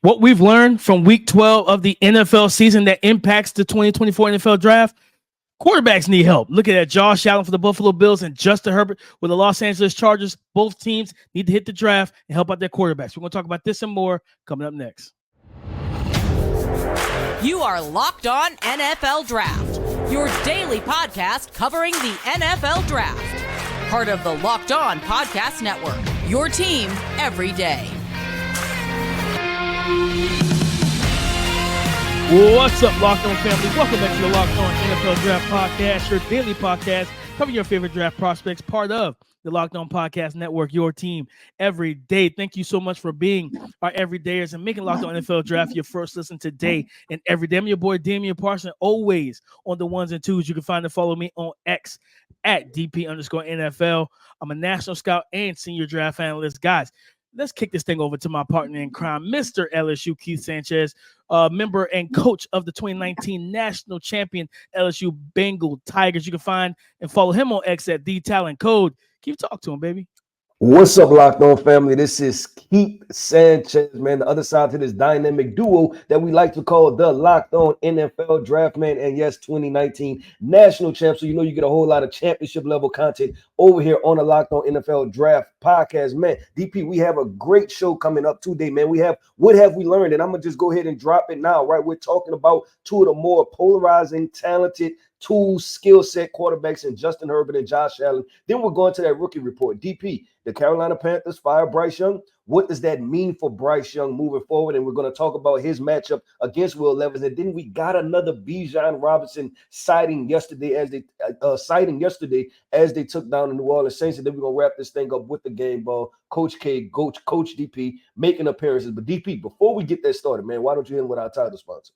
what we've learned from week 12 of the NFL season that impacts the 2024 NFL draft. Quarterbacks need help. Look at that. Josh Allen for the Buffalo Bills and Justin Herbert with the Los Angeles Chargers. Both teams need to hit the draft and help out their quarterbacks. We're going to talk about this and more coming up next. You are Locked On NFL Draft, your daily podcast covering the NFL Draft. Part of the Locked On Podcast Network, your team every day. What's up, Locked On family? Welcome back to the Locked On NFL Draft Podcast, your daily podcast covering your favorite draft prospects, part of the Locked On Podcast Network, your team every day. Thank you so much for being our everydayers and making Locked On NFL Draft your first listen today and every day. I'm your boy, Damian Parson, always on the ones and twos. You can find and follow me on X at DP_NFL. I'm a national scout and senior draft analyst. Guys, let's kick this thing over to my partner in crime, Mr. LSU Keith Sanchez, member and coach of the 2019 national champion LSU Bengal Tigers. You can find and follow him on X at TheTalentCode. Keep talk to him, baby. What's up, Locked On family? This is Keith Sanchez, man, the other side to this dynamic duo that we like to call the Locked On NFL Draft, man. And yes, 2019 national champ. So you know you get a whole lot of championship level content over here on the Locked On NFL Draft podcast, man. DP, we have a great show coming up today, man. We have What Have We Learned? And I'm going to just go ahead and drop it now, right? We're talking about two of the more polarizing, talented, two skill set quarterbacks in Justin Herbert and Josh Allen. Then we're going to that rookie report. DP, the Carolina Panthers fire Bryce Young. What does that mean for Bryce Young moving forward? And we're going to talk about his matchup against Will Levis. And then we got another Bijan Robinson sighting yesterday as they took down the New Orleans Saints. And then we're going to wrap this thing up with the game ball. Coach K, Coach DP making appearances. But DP, before we get that started, man, why don't you end with our title sponsor?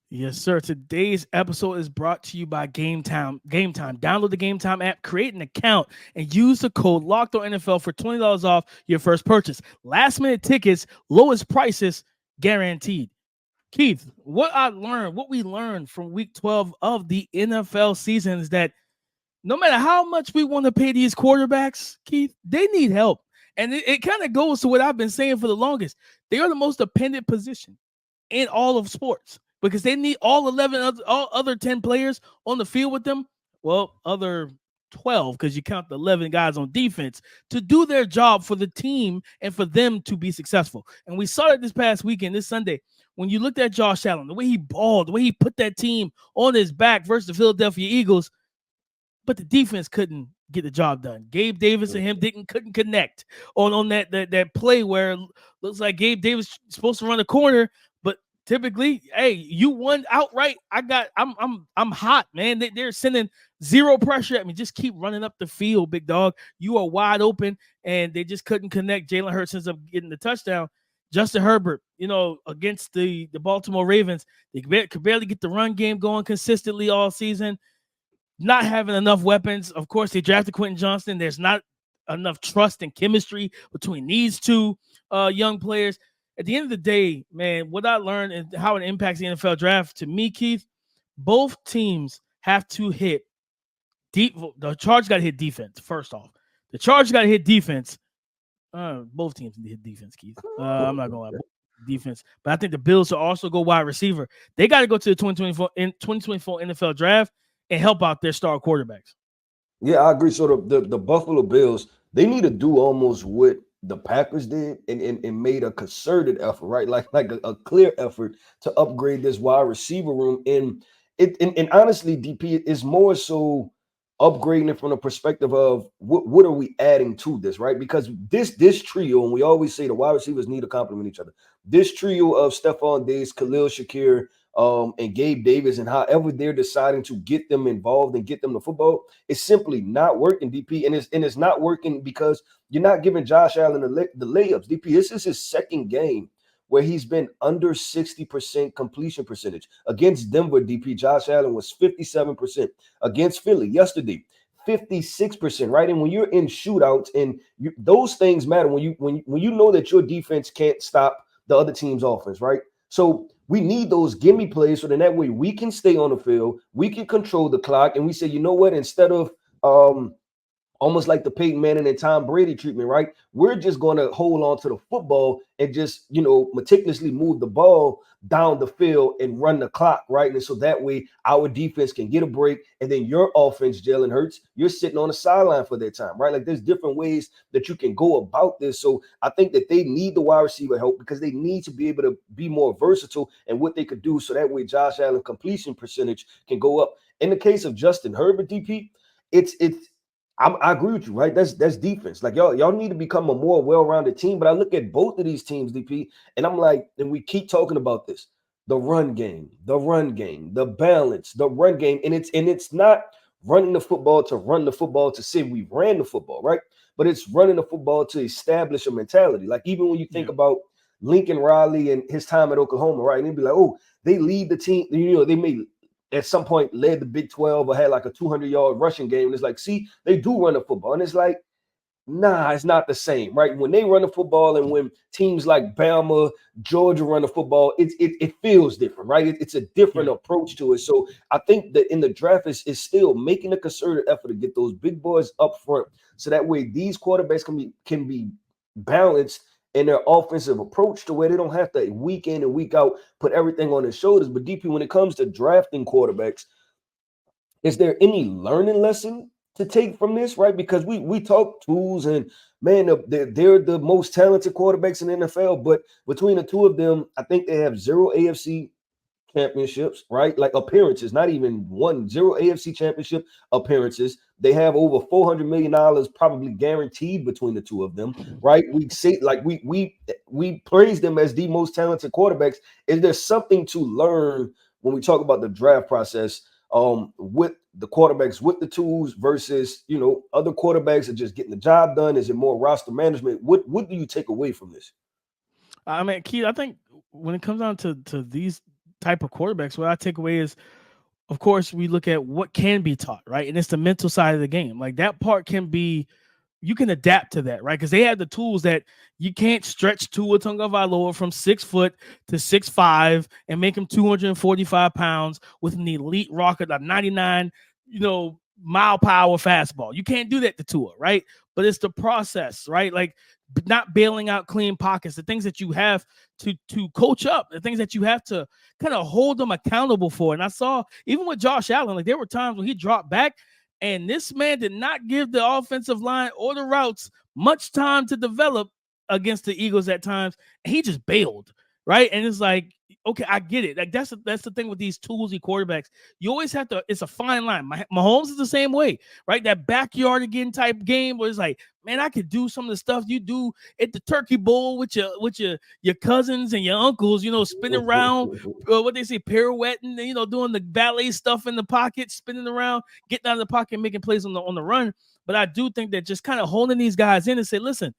Yes, sir. Today's episode is brought to you by Gametime. Gametime. Download the Gametime app, create an account, and use the code LOCKEDONNFL for $20 off your first purchase. Last-minute tickets, lowest prices guaranteed. Keith, what we learned from week 12 of the NFL season is that no matter how much we want to pay these quarterbacks, Keith, they need help. And it kind of goes to what I've been saying for the longest. They are the most dependent position in all of sports, because they need all 10 players on the field with them. Well, other 12, because you count the 11 guys on defense, to do their job for the team and for them to be successful. And we saw it this past weekend, this Sunday, when you looked at Josh Allen, the way he balled, the way he put that team on his back versus the Philadelphia Eagles, but the defense couldn't get the job done. Gabe Davis and him couldn't connect on that play where it looks like Gabe Davis supposed to run a corner, but typically, hey, you won outright. I'm hot, man. They're sending zero pressure at me. Just keep running up the field, big dog. You are wide open, and they just couldn't connect. Jalen Hurts ends up getting the touchdown. Justin Herbert, against the Baltimore Ravens, they could barely get the run game going consistently all season. Not having enough weapons. Of course, they drafted Quentin Johnston. There's not enough trust and chemistry between these two young players. At the end of the day, man, what I learned and how it impacts the NFL draft, to me, Keith, both teams have to hit deep. The Chargers got to hit defense, first off. The Chargers got to hit defense. Both teams need to hit defense, Keith. I'm not going to lie. Defense. But I think the Bills will also go wide receiver. They got to go to the 2024 NFL draft and help out their star quarterbacks. Yeah, I agree. So the Buffalo Bills, they need to do almost what the Packers did and made a concerted effort, right? Like a clear effort to upgrade this wide receiver room. And honestly, DP is more so upgrading it from the perspective of what are we adding to this, right? Because this trio, and we always say the wide receivers need to complement each other. This trio of Stephon Diggs, Khalil Shakir, and Gabe Davis, and however they're deciding to get them involved and get them the football, it's simply not working, DP. And it's not working because you're not giving Josh Allen the layups. DP, this is his second game where he's been under 60% completion percentage. Against Denver, DP, Josh Allen was 57%. Against Philly yesterday, 56%, right? And when you're in shootouts, and those things matter when you know that your defense can't stop the other team's offense, right? So we need those gimme plays so then that way we can stay on the field, we can control the clock, and we say, you know what, instead of almost like the Peyton Manning and Tom Brady treatment, right? We're just going to hold on to the football and just, meticulously move the ball down the field and run the clock, right? And so that way our defense can get a break. And then your offense, Jalen Hurts, you're sitting on the sideline for their time, right? Like there's different ways that you can go about this. So I think that they need the wide receiver help because they need to be able to be more versatile and what they could do. So that way Josh Allen completion percentage can go up. In the case of Justin Herbert, DP, I agree with you, right? That's defense. Like y'all need to become a more well-rounded team. But I look at both of these teams, DP, and I'm like, and we keep talking about this: the run game, the balance, the run game, and it's not running the football to run the football to say we ran the football, right? But it's running the football to establish a mentality. Like even when you think about Lincoln Riley and his time at Oklahoma, right? And they'd be like, oh, they lead the team. They may at some point led the Big 12 or had like a 200-yard rushing game. And it's like, see, they do run the football. And it's like, nah, it's not the same, right? When they run the football and when teams like Bama, Georgia run the football, it feels different, right? It's a different approach to it. So I think that in the draft is still making a concerted effort to get those big boys up front. So that way these quarterbacks can be balanced in their offensive approach to where they don't have to week in and week out put everything on their shoulders. But DP, when it comes to drafting quarterbacks, is there any learning lesson to take from this, right? Because we talk tools and man, they're the most talented quarterbacks in the NFL, but between the two of them, I think they have 0 AFC championships, right? Like appearances, not even 0 AFC championship appearances. They have over $400 million probably guaranteed between the two of them, right? We say like we praise them as the most talented quarterbacks. Is there something to learn when we talk about the draft process with the quarterbacks with the tools versus other quarterbacks are just getting the job done? Is it more roster management? What do you take away from this? I mean, Keith, I think when it comes down to these type of quarterbacks, what I take away is, of course, we look at what can be taught, right? And it's the mental side of the game. Like that part can be, you can adapt to that, right? Because they have the tools that you can't stretch Tua Tagovailoa from 6 foot to 6'5" and make him 245 pounds with an elite rocket, a 99, mile per hour fastball. You can't do that to Tua, right? But it's the process, right? Like not bailing out clean pockets, the things that you have to coach up, the things that you have to kind of hold them accountable for. And I saw even with Josh Allen, like there were times when he dropped back and this man did not give the offensive line or the routes much time to develop against the Eagles at times. And he just bailed, right? And it's like, okay, I get it. Like that's the thing with these toolsy quarterbacks. You always have to. It's a fine line. Mahomes is the same way, right? That backyard again type game where it's like, man, I could do some of the stuff you do at the Turkey Bowl with your cousins and your uncles. Spinning around, what they say, pirouetting, doing the ballet stuff in the pocket, spinning around, getting out of the pocket, making plays on the run. But I do think that just kind of holding these guys in and say, listen,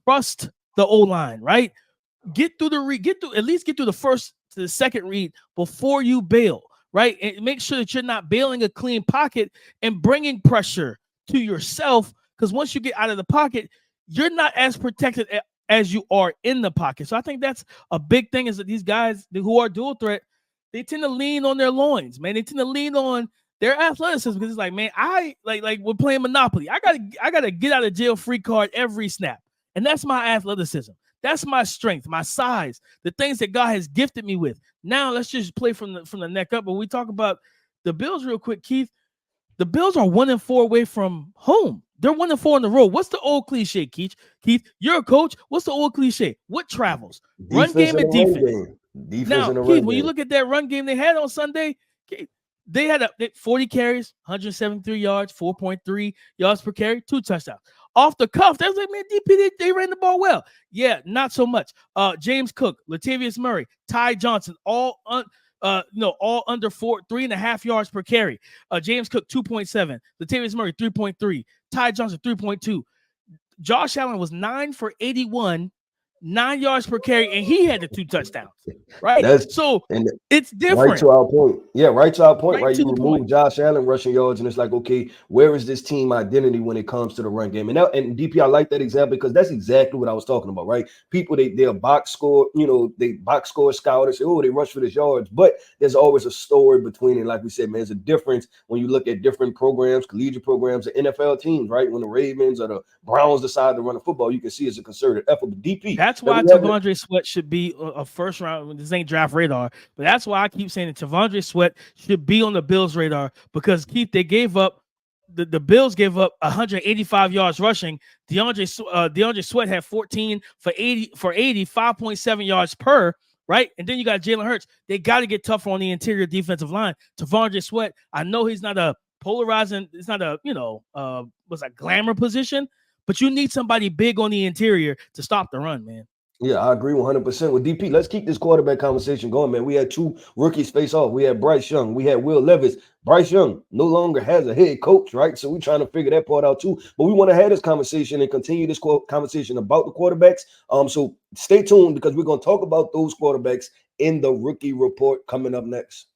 trust the O-line, right? Get through the first to the second read before you bail, right? And make sure that you're not bailing a clean pocket and bringing pressure to yourself, because once you get out of the pocket, you're not as protected as you are in the pocket. So I think that's a big thing, is that these guys who are dual threat, they tend to lean on their loins, man. They tend to lean on their athleticism, because it's like, man, I like we're playing Monopoly. I gotta get out of jail free card every snap, and that's my athleticism. That's my strength, my size, the things that God has gifted me with. Now let's just play from the neck up. But we talk about the Bills real quick, Keith. The Bills are 1-4 away from home. They're 1-4 on the road. What's the old cliche, Keith? Keith, you're a coach. What's the old cliche? What travels? Run game and defense. Now, Keith, when you look at that run game they had on Sunday, they had 40 carries, 173 yards, 4.3 yards per carry, 2 touchdowns. Off the cuff, that was like, man, DP, they ran the ball well. Yeah, not so much. James Cook, Latavius Murray, Ty Johnson, all under 3.5 yards per carry. James Cook, 2.7. Latavius Murray, 3.3. Ty Johnson, 3.2. Josh Allen was 9 for 81 9 yards per carry, and he had the 2 touchdowns, right? That's So and it's right different, to our point. Yeah, right to our point, right right? to You the point. remove Josh Allen rushing yards, and it's like, okay, where is this team identity when it comes to the run game? And DP, I like that example because that's exactly what I was talking about, right? People they'll box score, they box score scout and say, oh, they rush for this yards, but there's always a story between it. Like we said, man, there's a difference when you look at different programs, collegiate programs, and NFL teams, right? When the Ravens or the Browns decide to run the football, you can see it's a concerted effort. But DP, That's why Tavondre Sweat should be a first round. This ain't draft radar, but that's why I keep saying that Tavondre Sweat should be on the Bills' radar because Keith, they gave up the Bills gave up 185 yards rushing. DeAndre Sweat had 14 for 80 5.7 yards per. Right, and then you got Jalen Hurts. They got to get tougher on the interior defensive line. Tavondre Sweat, I know he's not a polarizing. It's not a was a glamour position. But you need somebody big on the interior to stop the run, man. Yeah, I agree 100% with DP. Let's keep this quarterback conversation going, man. We had 2 rookies face off. We had Bryce Young. We had Will Levis. Bryce Young no longer has a head coach, right? So we're trying to figure that part out too. But we want to have this conversation and continue this conversation about the quarterbacks. So stay tuned because we're going to talk about those quarterbacks in the rookie report coming up next.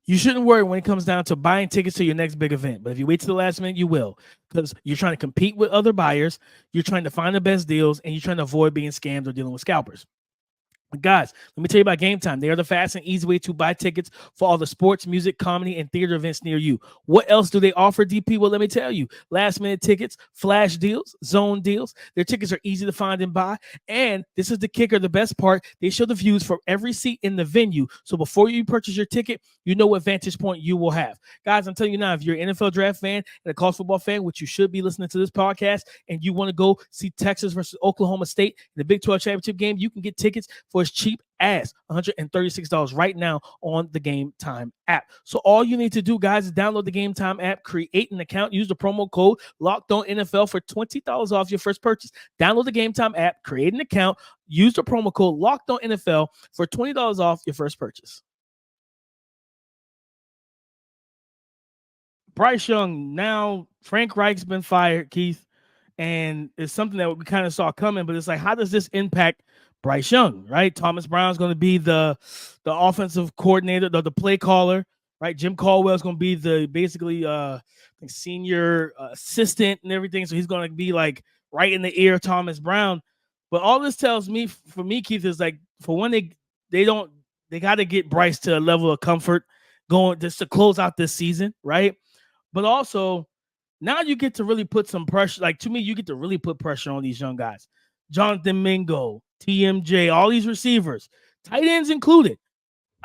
You shouldn't worry when it comes down to buying tickets to your next big event. But if you wait to the last minute, you will, because you're trying to compete with other buyers. You're trying to find the best deals, and you're trying to avoid being scammed or dealing with scalpers. But guys, let me tell you about Gametime. They are the fast and easy way to buy tickets for all the sports, music, comedy, and theater events near you. What else do they offer, DP? Well, let me tell you. Last-minute tickets, flash deals, zone deals. Their tickets are easy to find and buy. And this is the kicker, the best part. They show the views from every seat in the venue. So before you purchase your ticket, you know what vantage point you will have. Guys, I'm telling you now, if you're an NFL draft fan and a college football fan, which you should be listening to this podcast, and you want to go see Texas versus Oklahoma State in the Big 12 championship game, you can get tickets for as cheap as $136 right now on the Gametime app. So all you need to do, guys, is download the Gametime app, create an account, use the promo code LOCKEDONNFL for $20 off your first purchase. Download the Gametime app, create an account, use the promo code LOCKEDONNFL for $20 off your first purchase. Bryce Young, now Frank Reich's been fired, Keith, and it's something that we kind of saw coming, but it's like, how does this impact Bryce Young, right? Thomas Brown's going to be the offensive coordinator, the play caller, right? Jim Caldwell's going to be the basically senior assistant and everything. So he's going to be like right in the ear of Thomas Brown. But all this tells me, for me, Keith, is like, for one, they got to get Bryce to a level of comfort going just to close out this season, right? But also, now you get to really put some pressure. Like, to me, you get to really put pressure on these young guys. Jonathan Mingo, TMJ, all these receivers, tight ends included.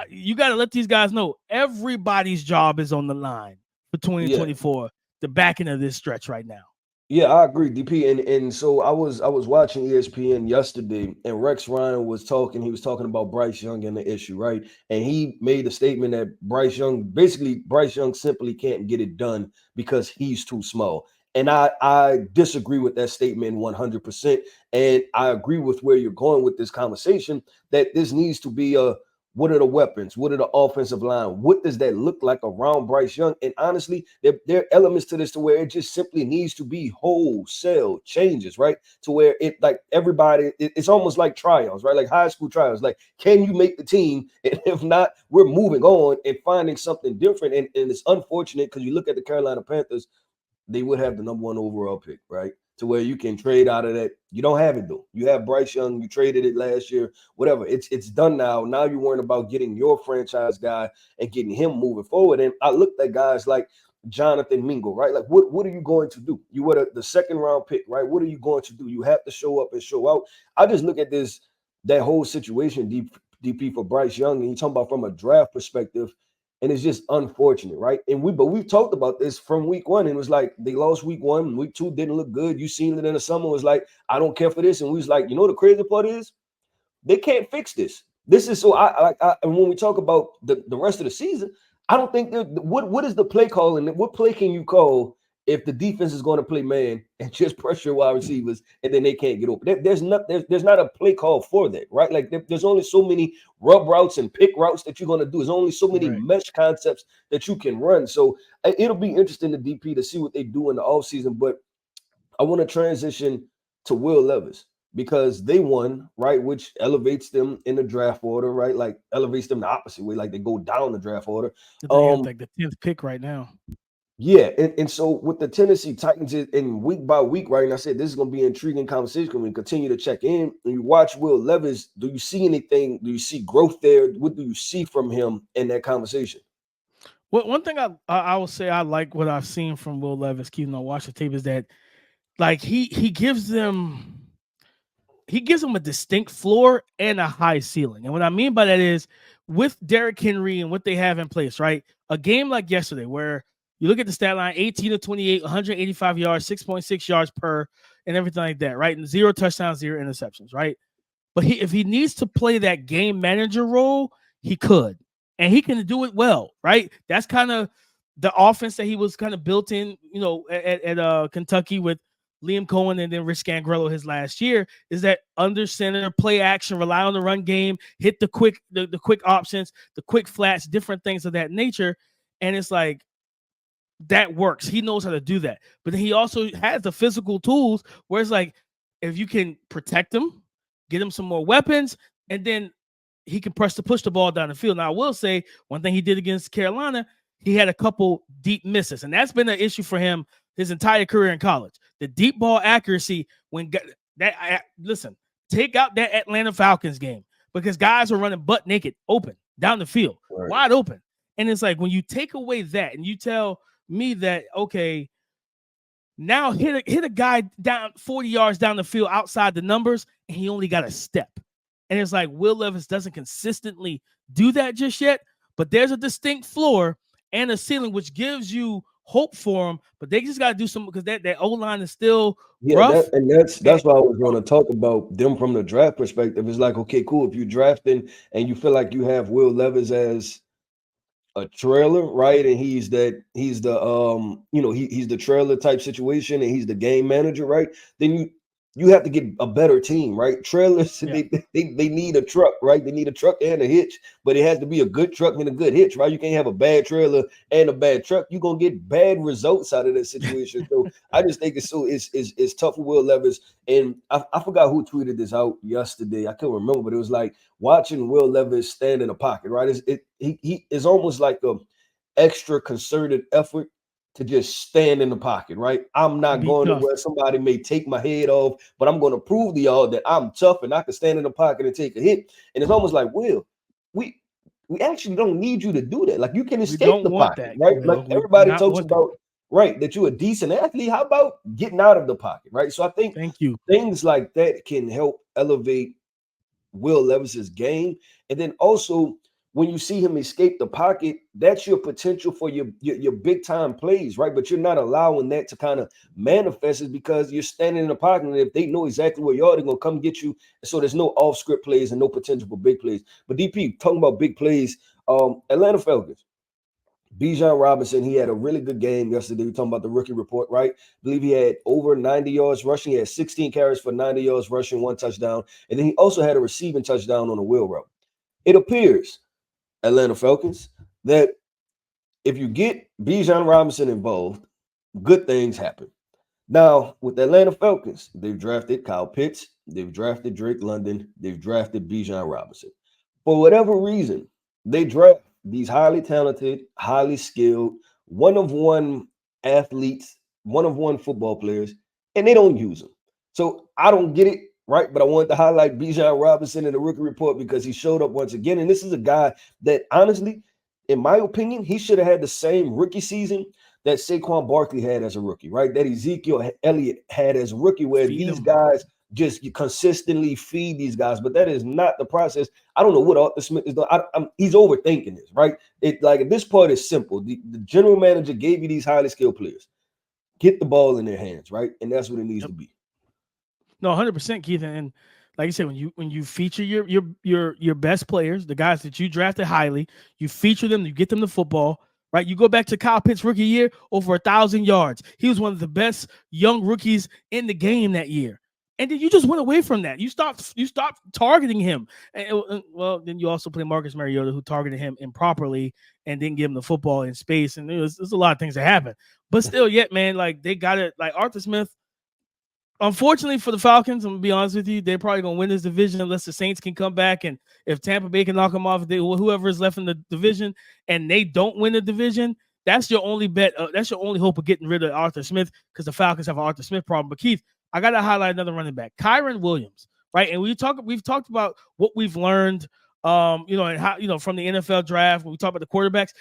You got to let these guys know everybody's job is on the line for 2024, the back end of this stretch right now. Yeah, I agree, DP. And so I was watching ESPN yesterday, and Rex Ryan was talking. He was talking about Bryce Young and the issue, right? And he made the statement that Bryce Young simply can't get it done because he's too small. And I disagree with that statement 100%. And I agree with where you're going with this conversation, that this needs to be what are the weapons? What are the offensive line? What does that look like around Bryce Young? And honestly, there are elements to this to where it just simply needs to be wholesale changes, right? To where it like everybody, it's almost like trials, right? Like high school trials. Like, can you make the team? And if not, we're moving on and finding something different. And it's unfortunate because you look at the Carolina Panthers, they would have the #1 overall pick, right? To where you can trade out of that. You don't have it though. You have Bryce Young. You traded it last year. Whatever. It's done now. Now you're worrying about getting your franchise guy and getting him moving forward. And I looked at guys like Jonathan Mingo, right? Like, what are you going to do? You were the second round pick, right? What are you going to do? You have to show up and show out. I just look at that whole situation, DP, for Bryce Young, and you talking about from a draft perspective. And it's just unfortunate, right? But we've talked about this from week one. And it was like they lost week one, week two didn't look good. You seen it in the summer. It was like, I don't care for this. And we was like, the crazy part is they can't fix this. This is so and when we talk about the rest of the season, I don't think what is the play call and what play can you call if the defense is going to play man and just pressure wide receivers and then they can't get open? There's not a play call for that, right? Like there's only so many rub routes and pick routes that you're going to do. There's only so many mesh concepts that you can run. So it'll be interesting to DP to see what they do in the offseason. But I want to transition to Will Levis because they won, right? Which elevates them in the draft order, right? Like elevates them the opposite way, like they go down the draft order. They have like the 10th pick right now. Yeah, and so with the Tennessee Titans in week by week, right? And I said this is going to be an intriguing conversation. When we continue to check in and you watch Will Levis, do you see anything? Do you see growth there? What do you see from him in that conversation? Well, one thing I will say I like what I've seen from Will Levis, keeping on watch the tape, is that like he gives them a distinct floor and a high ceiling. And what I mean by that is with Derrick Henry and what they have in place, right? A game like yesterday where you look at the stat line, 18 to 28, 185 yards, 6.6 yards per, and everything like that, right? And 0 touchdowns, 0 interceptions, right? But if he needs to play that game manager role, he could. And he can do it well, right? That's kind of the offense that he was kind of built in, at Kentucky with Liam Cohen and then Rich Scangrello his last year, is that under center, play action, rely on the run game, hit the quick options, the quick flats, different things of that nature. And it's like, that works. He knows how to do that. But then he also has the physical tools where it's like, if you can protect him, get him some more weapons, and then he can push the ball down the field. Now, I will say one thing he did against Carolina, he had a couple deep misses, and that's been an issue for him his entire career in college. The deep ball accuracy listen, take out that Atlanta Falcons game because guys were running butt naked, open down the field, right, wide open. And it's like when you take away that and you tell me that, okay, now hit a guy down 40 yards down the field outside the numbers, and he only got a step. And it's like Will Levis doesn't consistently do that just yet, but there's a distinct floor and a ceiling, which gives you hope for him. But they just got to do something because that O-line is still rough. That's why I was going to talk about them from the draft perspective. It's like, okay, cool. If you're drafting and you feel like you have Will Levis as a trailer, right? And he's the trailer type situation and he's the game manager, right? Then you have to get a better team, right? Trailers, yeah. they need a truck, right? They need a truck and a hitch, but it has to be a good truck and a good hitch, right? You can't have a bad trailer and a bad truck. You're gonna get bad results out of that situation. So I just think it's tough for Will Levis. And I forgot who tweeted this out yesterday. I can't remember, but it was like watching Will Levis stand in the pocket, right? He is almost like a extra concerted effort to just stand in the pocket, right? I'm not going to where somebody may take my head off, but I'm going to prove to y'all that I'm tough and I can stand in the pocket and take a hit. And it's almost like, Will, we actually don't need you to do that. Like you can escape the pocket, right? Will. Like everybody talks about, right, that you're a decent athlete. How about getting out of the pocket, right? So I think things like that can help elevate Will Levis's game. And then also, when you see him escape the pocket, that's your potential for your big time plays, right? But you're not allowing that to kind of manifest it because you're standing in the pocket, and if they know exactly where you are, they're gonna come get you. So there's no off script plays and no potential for big plays. But DP, talking about big plays, Atlanta Falcons. Bijan Robinson, he had a really good game yesterday. We're talking about the rookie report, right? I believe he had over 90 yards rushing. He had 16 carries for 90 yards rushing, 1 touchdown, and then he also had a receiving touchdown on a wheel route. It appears, Atlanta Falcons, that if you get Bijan Robinson involved, good things happen. Now, with the Atlanta Falcons, they've drafted Kyle Pitts, they've drafted Drake London, they've drafted Bijan Robinson. For whatever reason, they draft these highly talented, highly skilled, one-of-one athletes, one-of-one football players, and they don't use them. So I don't get it. Right, but I wanted to highlight Bijan Robinson in the rookie report because he showed up once again. And this is a guy that, honestly, in my opinion, he should have had the same rookie season that Saquon Barkley had as a rookie, right? That Ezekiel Elliott had as a rookie, where these guys just consistently feed these guys. But that is not the process. I don't know what Arthur Smith is doing. He's overthinking this, right? This part is simple. The general manager gave you these highly skilled players. Get the ball in their hands, right? And that's what it needs to be. No, 100%, Keith. And like I said, when you feature your best players, the guys that you drafted highly, you feature them, you get them the football, right? You go back to Kyle Pitts' rookie year, over 1,000 yards. He was one of the best young rookies in the game that year. And then you just went away from that. You stopped targeting him. Well, then you also play Marcus Mariota, who targeted him improperly and didn't give him the football in space. And there's a lot of things that happened. But still, yet, man, like they got it. Like Arthur Smith, Unfortunately for the Falcons, I'm gonna be honest with you, they're probably gonna win this division unless the Saints can come back, and if Tampa Bay can knock them off, whoever is left in the division, and they don't win the division, that's your only bet. That's your only hope of getting rid of Arthur Smith, because the Falcons have an Arthur Smith problem. But Keith, I gotta highlight another running back, Kyren Williams, right? And we've talked about what we've learned, and how, from the NFL draft. When we talk about the quarterbacks,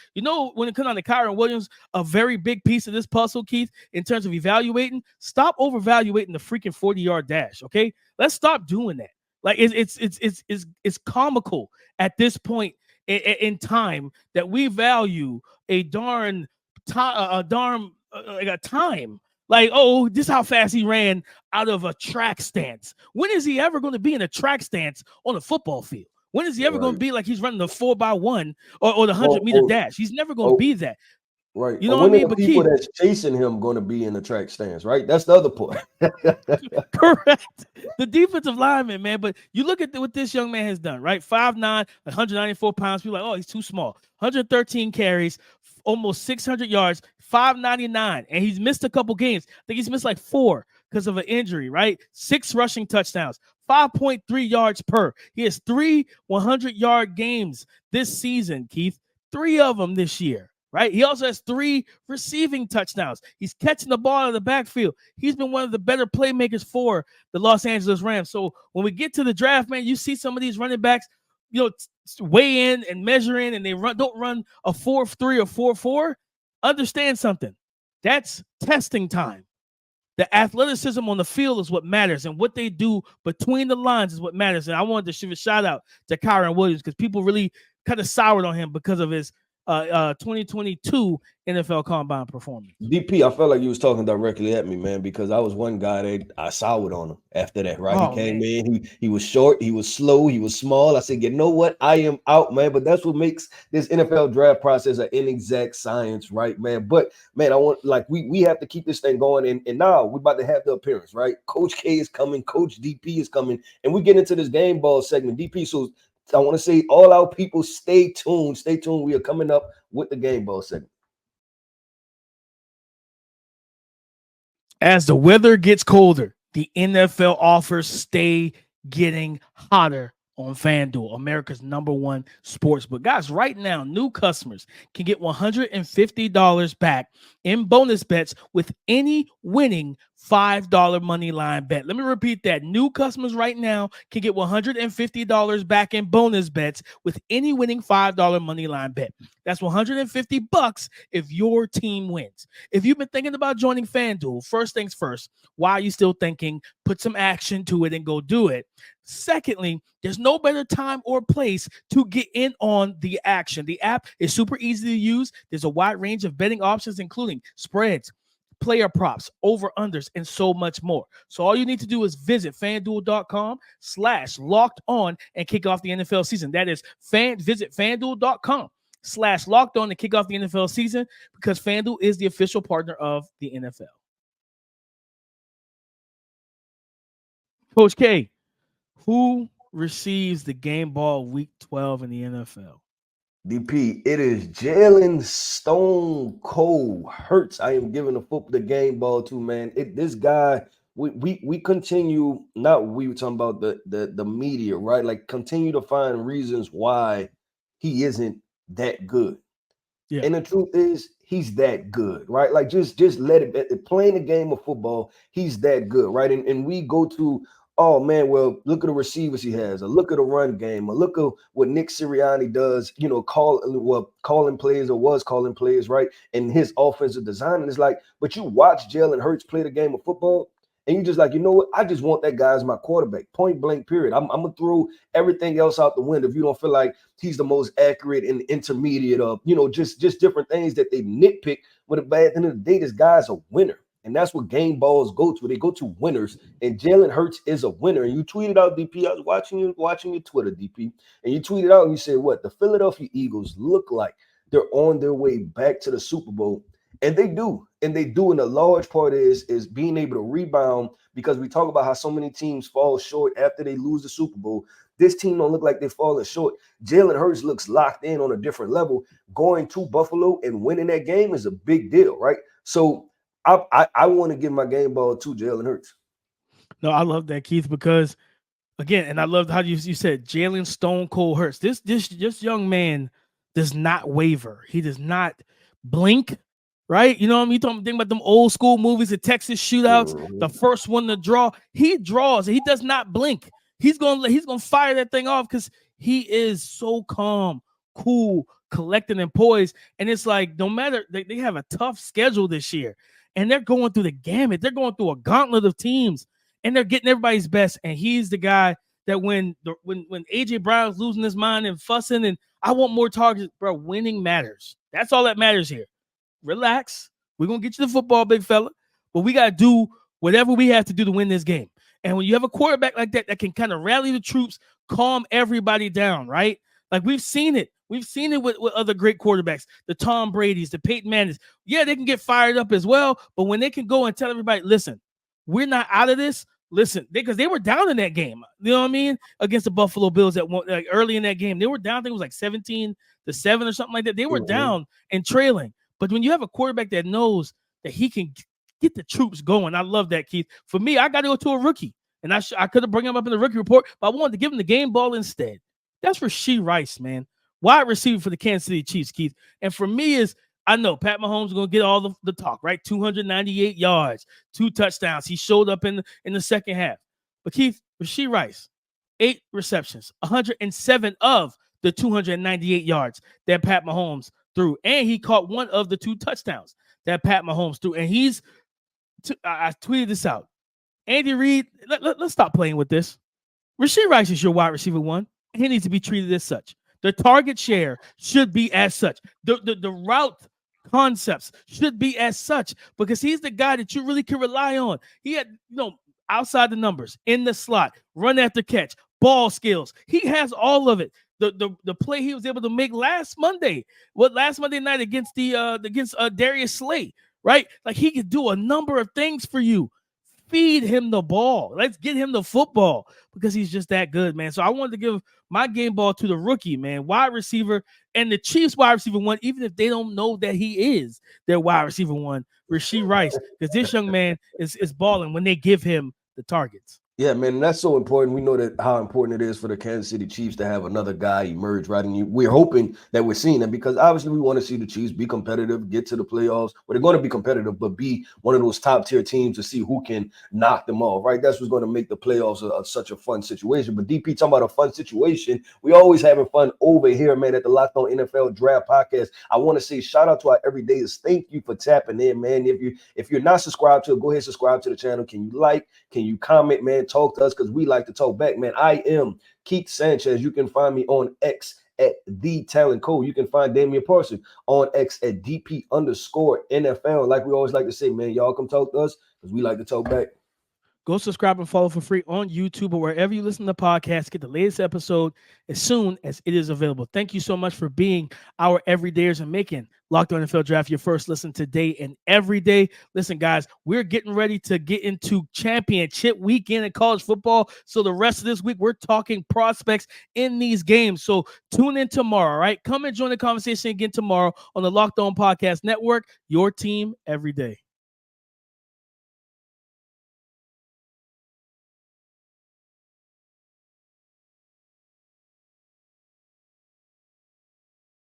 when it comes on to Kyren Williams, a very big piece of this puzzle, Keith, in terms of evaluating, stop overvaluating the freaking 40-yard dash. Okay, let's stop doing that. Like it's comical at this point in time that we value a darn like a time. Like, oh, this is how fast he ran out of a track stance. When is he ever going to be in a track stance on a football field? When is he ever going to be like he's running the 4x1 or the 100-meter dash? He's never going to be that. Right. You know what I mean? But people that's chasing him going to be in the track stands, right? That's the other point. Correct. The defensive lineman, man. But you look at what this young man has done, right? 5'9", 194 pounds. People are like, oh, he's too small. 113 carries, almost 600 yards, 599. And he's missed a couple games. I think he's missed like 4 because of an injury, right? 6 rushing touchdowns, 5.3 yards per. He has 3 100-yard games this season, Keith. 3 of them this year. Right. He also has 3 receiving touchdowns. He's catching the ball out of the backfield. He's been one of the better playmakers for the Los Angeles Rams. So when we get to the draft, man, you see some of these running backs, weigh in and measure in, and they don't run a 4.3 or 4.4. Understand something. That's testing time. The athleticism on the field is what matters, and what they do between the lines is what matters. And I wanted to give a shout out to Kyren Williams, because people really kind of soured on him because of his 2022 NFL Combine performance. DP, I felt like you was talking directly at me, man, because I was one guy that I soured on him after that, right? He came in, he was short, he was slow, he was small. I said, you know what? I am out, man. But that's what makes this NFL draft process an inexact science, right, man? But, man, I want, we have to keep this thing going. And now we're about to have the appearance, right? Coach K is coming, Coach DP is coming, and we get into this game ball segment. DP, so I want to say, all our people, stay tuned. Stay tuned. We are coming up with the game ball segment. As the weather gets colder, the NFL offers stay getting hotter on FanDuel, America's #1 sportsbook. Guys, right now, new customers can get $150 back in bonus bets with any winning $5 money line bet. Let me repeat that. New customers right now can get $150 back in bonus bets with any winning $5 money line bet. That's $150 if your team wins. If you've been thinking about joining FanDuel, first things first, why are you still thinking? Put some action to it and go do it. Secondly, there's no better time or place to get in on the action. The app is super easy to use. There's a wide range of betting options, including spreads, player props, over-unders, and so much more. So all you need to do is visit FanDuel.com/locked-on and kick off the NFL season. That is visit FanDuel.com/locked-on to kick off the NFL season, because FanDuel is the official partner of the NFL. Coach K, who receives the game ball week 12 in the NFL? DP, it is Jalen Stone Cold Hurts. I am giving the game ball to, man. This guy, we continue, not we were talking about the media, right? Like, continue to find reasons why he isn't that good. Yeah. And the truth is, he's that good, right? Like, just let it, playing the game of football, he's that good, right? And we go to, oh man, well, look at the receivers he has, or look at the run game, or look at what Nick Sirianni does, calling plays, right? And his offensive design. And it's like, but you watch Jalen Hurts play the game of football, and you just like, you know what? I just want that guy as my quarterback, point blank, period. I'm going to throw everything else out the window if you don't feel like he's the most accurate and intermediate of, just different things that they nitpick. But at the end of the day, this guy's a winner. And that's what game balls go to. They go to winners. And Jalen Hurts is a winner. And you tweeted out, DP, I was watching your Twitter, DP, and you tweeted out and you said, what? The Philadelphia Eagles look like they're on their way back to the Super Bowl. And they do. And they do. And a large part is being able to rebound, because we talk about how so many teams fall short after they lose the Super Bowl. This team don't look like they're falling short. Jalen Hurts looks locked in on a different level. Going to Buffalo and winning that game is a big deal, right? So I want to give my game ball to Jalen Hurts. No, I love that, Keith, because again, and I loved how you said Jalen Stone Cold Hurts. This young man does not waver. He does not blink. Right? You know what I mean? You think about them old school movies, the Texas shootouts, the first one to draw. He draws. He does not blink. He's gonna fire that thing off because he is so calm, cool, collected, and poised. And it's like no matter they have a tough schedule this year, and they're going through the gamut. They're going through a gauntlet of teams, and they're getting everybody's best. And he's the guy that when AJ Brown's losing his mind and fussing, and I want more targets, bro. Winning matters. That's all that matters here. Relax. We're going to get you the football, big fella. But we got to do whatever we have to do to win this game. And when you have a quarterback like that can kind of rally the troops, calm everybody down, right? Like we've seen it. We've seen it with other great quarterbacks, the Tom Brady's, the Peyton Mannings. Yeah, they can get fired up as well. But when they can go and tell everybody, listen, we're not out of this. Listen, because they were down in that game. You know what I mean? Against the Buffalo Bills like early in that game. They were down, I think it was like 17-7 or something like that. They were down and trailing. But when you have a quarterback that knows that he can get the troops going, I love that, Keith. For me, I got to go to a rookie. And I could have brought him up in the rookie report, but I wanted to give him the game ball instead. That's Rashee Rice, man. Wide receiver for the Kansas City Chiefs, Keith. And for me I know Pat Mahomes is going to get all the talk, right? 298 yards, 2 touchdowns. He showed up in the second half. But Keith, Rashee Rice, 8 receptions, 107 of the 298 yards that Pat Mahomes threw. And he caught one of the 2 touchdowns that Pat Mahomes threw. And I tweeted this out. Andy Reid, let's stop playing with this. Rashee Rice is your wide receiver 1. He needs to be treated as such. The target share should be as such. The route concepts should be as such because he's the guy that you really can rely on. He had, outside the numbers, in the slot, run after catch, ball skills. He has all of it. The play he was able to make last Monday night against Darius Slay, right? Like he could do a number of things for you. Feed him the ball. Let's get him the football because he's just that good, man. So I wanted to give my game ball to the rookie, man, wide receiver, and the Chiefs wide receiver 1, even if they don't know that he is their wide receiver 1, Rashee Rice, because this young man is balling when they give him the targets. Yeah, man, that's so important. We know that how important it is for the Kansas City Chiefs to have another guy emerge, right? And we're hoping that we're seeing that because obviously we want to see the Chiefs be competitive, get to the playoffs. But they're going to be competitive, but be one of those top-tier teams to see who can knock them off, right? That's what's going to make the playoffs such a fun situation. But DP, talking about a fun situation, we always having fun over here, man, at the Locked On NFL Draft Podcast. I want to say shout out to our everydayers. Thank you for tapping in, man. If you're not subscribed to it, go ahead and subscribe to the channel. Can you like? Can you comment, man? Talk to us because we like to talk back, man. I am Keith Sanchez. You can find me on X at The Talent Code. You can find Damian Parson on X at DP_NFL. Like we always like to say, man, y'all come talk to us because we like to talk back. Go subscribe and follow for free on YouTube or wherever you listen to podcasts. Get the latest episode as soon as it is available. Thank you so much for being our everydayers and making Locked On NFL Draft your first listen today and every day. Listen, guys, we're getting ready to get into championship weekend in college football. So the rest of this week, we're talking prospects in these games. So tune in tomorrow, all right? Come and join the conversation again tomorrow on the Locked On Podcast Network, your team every day.